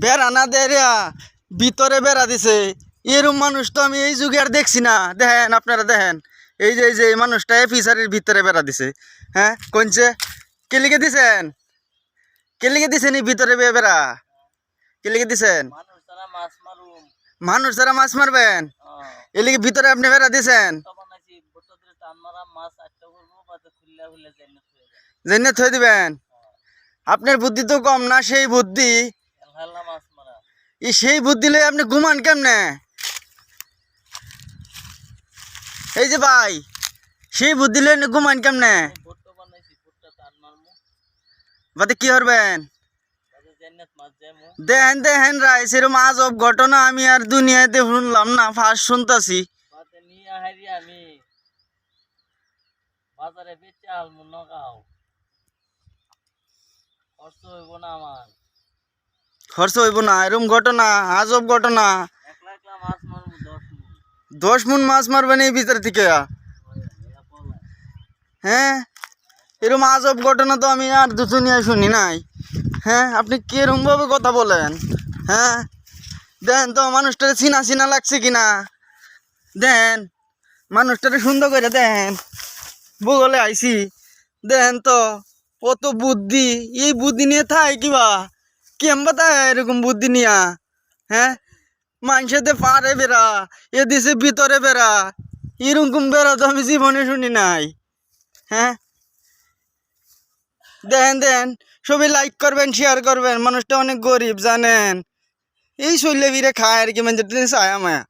বেড়া না দেয়া ভিতরে বেড়া দিছে। এরম মানুষ তো আমি এই যুগে আর দেখছি না। দেখেন আপনারা দেখেন, এই যে এই মানুষটা ফিশারির ভিতরে বেড়া দিছে। হ্যাঁ কইছে কেলিকে দিছেন, কেলিকে দিছেন এই ভিতরে বেড়া কেলিকে দিছেন? মানুষ যারা মাছ মারবেন এলিকে ভিতরে আপনি বেড়া দিছেন, জেনে থই দিবেন। আপনার বুদ্ধি তো কম না, সেই বুদ্ধি সেই বুদ্ধি লই আপনি ঘুমান কেমনে? এই যে ভাই, সেই বুদ্ধি লই ঘুমান কেমনে? বাদে কি করবেন? দেখেন দেখেন রাই, সেরকম আজব ঘটনা আমি আর দুনিয়াতে শুনলাম না, ফার্স্ট শুনতাছি। খরচ হইব না এরকম ঘটনা, আজব ঘটনা। 10 মন মাছ মারবেন এই ভিতর থেকে? হ্যাঁ এরকম আজব ঘটনা তো আমি আর দুনিয়ায় শুনি নাই। হ্যাঁ আপনি কিরকম ভাবে কথা বলেন? হ্যাঁ দেন তো মানুষটারে চিনা চিনা লাগছে কিনা, দেন মানুষটারে সুন্দর করে দেন। ভূগোলে আইসি দেন তো, কত বুদ্ধি। এই বুদ্ধি নিয়ে থাই কিবা কেমবা তাই এরকম বুদ্ধি নিয়া? হ্যাঁ মানুষেতে পারে বেড়া, এ দিছে ভিতরে বেড়া, এরকম বেড়া তো আমি জীবনে শুনি নাই। হ্যাঁ দেন দেন সবাই লাইক করবেন, শেয়ার করবেন। মানুষটা অনেক গরিব জানেন, এই শৈলে ভিড়ে খায় আর কি, মানে চায় আমায়।